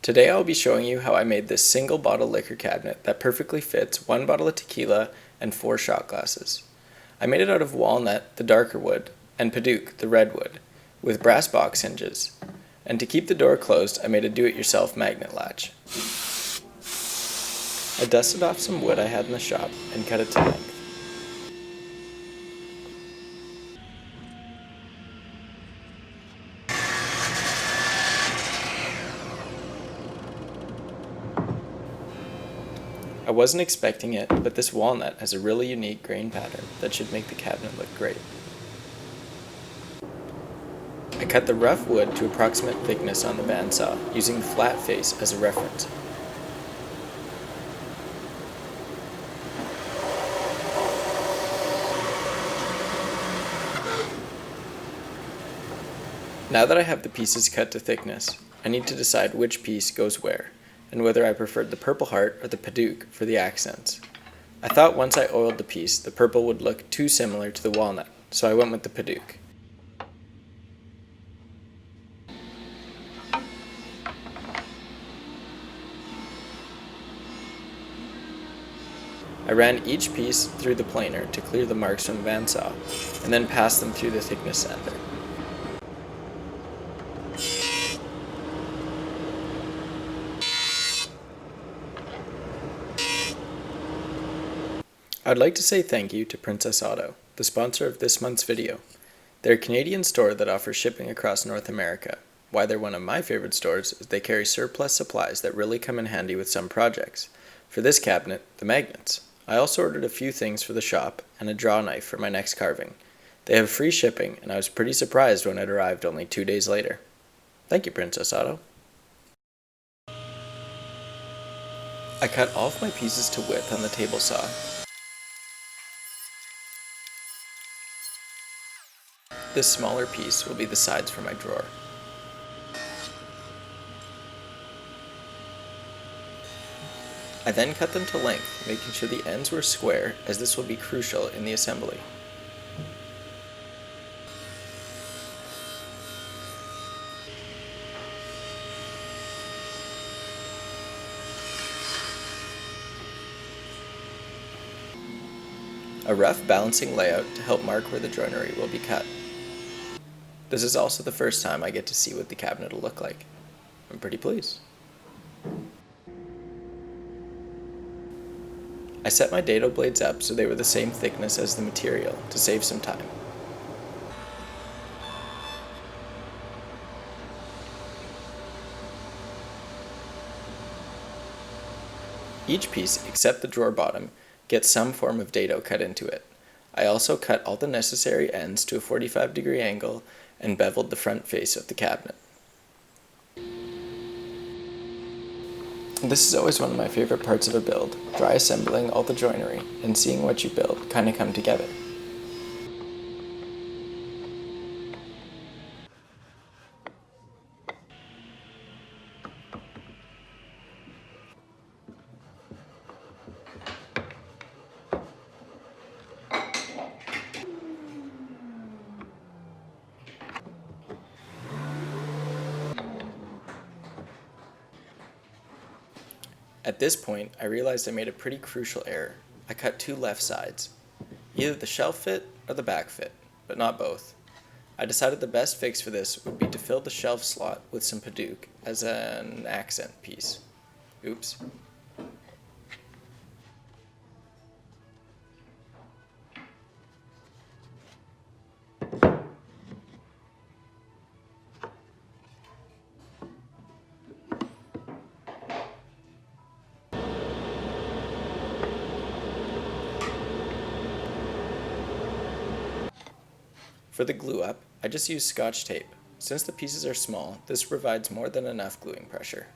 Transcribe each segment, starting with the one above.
Today I'll be showing you how I made this single bottle liquor cabinet that perfectly fits 1 bottle of tequila and 4 shot glasses. I made it out of walnut, the darker wood, and padauk, the red wood, with brass box hinges. And to keep the door closed, I made a do-it-yourself magnet latch. I dusted off some wood I had in the shop and cut it to length. I wasn't expecting it, but this walnut has a really unique grain pattern that should make the cabinet look great. I cut the rough wood to approximate thickness on the bandsaw, using the flat face as a reference. Now that I have the pieces cut to thickness, I need to decide which piece goes where, and whether I preferred the purple heart or the padauk for the accents. I thought once I oiled the piece, the purple would look too similar to the walnut, so I went with the padauk. I ran each piece through the planer to clear the marks from the bandsaw, and then passed them through the thickness sander. I'd like to say thank you to Princess Auto, the sponsor of this month's video. They're a Canadian store that offers shipping across North America. Why they're one of my favorite stores is they carry surplus supplies that really come in handy with some projects. For this cabinet, the magnets. I also ordered a few things for the shop and a draw knife for my next carving. They have free shipping, and I was pretty surprised when it arrived only 2 days later. Thank you, Princess Auto. I cut all of my pieces to width on the table saw. This smaller piece will be the sides for my drawer. I then cut them to length, making sure the ends were square, as this will be crucial in the assembly. A rough balancing layout to help mark where the joinery will be cut. This is also the first time I get to see what the cabinet will look like. I'm pretty pleased. I set my dado blades up so they were the same thickness as the material to save some time. Each piece, except the drawer bottom, gets some form of dado cut into it. I also cut all the necessary ends to a 45-degree angle and beveled the front face of the cabinet. This is always one of my favorite parts of a build, dry assembling all the joinery and seeing what you build kind of come together. At this point, I realized I made a pretty crucial error. I cut 2 left sides. Either the shelf fit or the back fit, but not both. I decided the best fix for this would be to fill the shelf slot with some padauk as an accent piece. Oops. For the glue up, I just used Scotch tape. Since the pieces are small, this provides more than enough gluing pressure.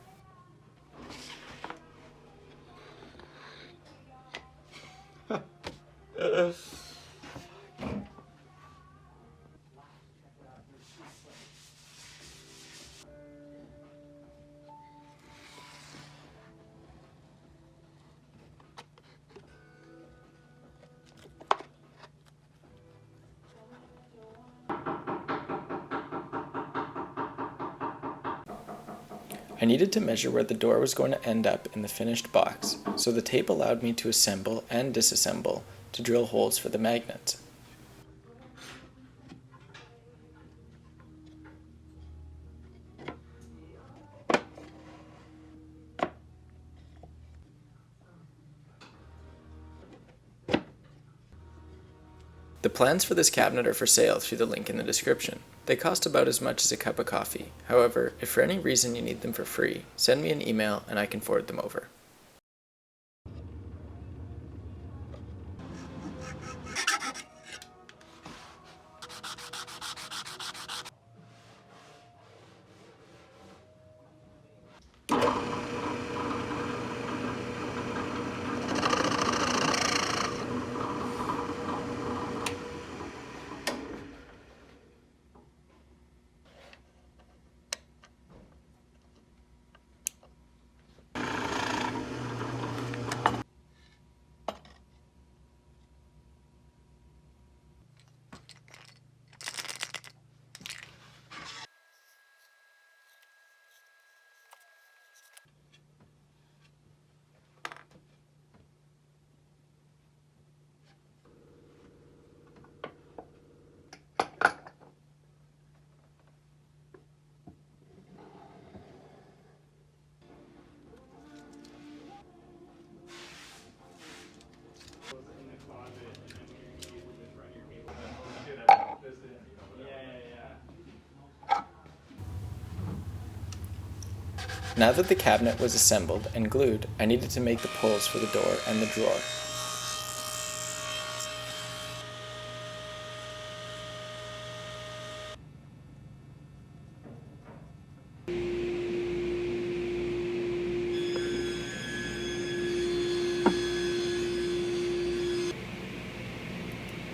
I needed to measure where the door was going to end up in the finished box, so the tape allowed me to assemble and disassemble to drill holes for the magnets. The plans for this cabinet are for sale through the link in the description. They cost about as much as a cup of coffee. However, if for any reason you need them for free, send me an email and I can forward them over. Now that the cabinet was assembled and glued, I needed to make the pulls for the door and the drawer.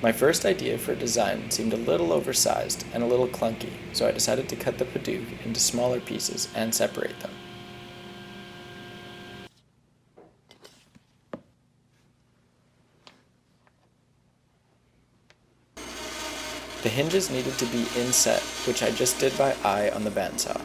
My first idea for a design seemed a little oversized and a little clunky, so I decided to cut the Paduk into smaller pieces and separate them. The hinges needed to be inset, which I just did by eye on the bandsaw.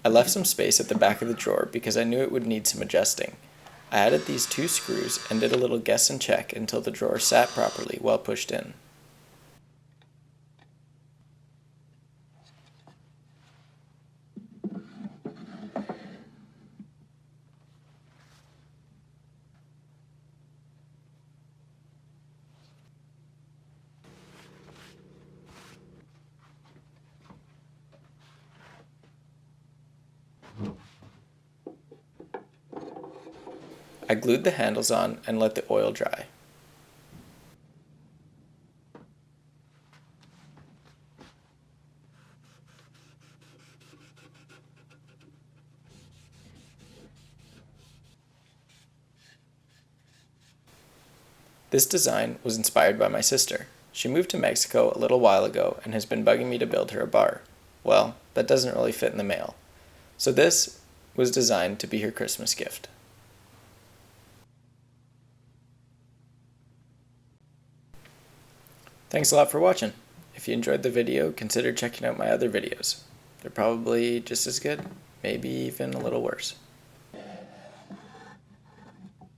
I left some space at the back of the drawer because I knew it would need some adjusting. I added these 2 screws and did a little guess and check until the drawer sat properly while pushed in. I glued the handles on and let the oil dry. This design was inspired by my sister. She moved to Mexico a little while ago and has been bugging me to build her a bar. Well, that doesn't really fit in the mail. So this was designed to be her Christmas gift. Thanks a lot for watching. If you enjoyed the video, consider checking out my other videos. They're probably just as good, maybe even a little worse.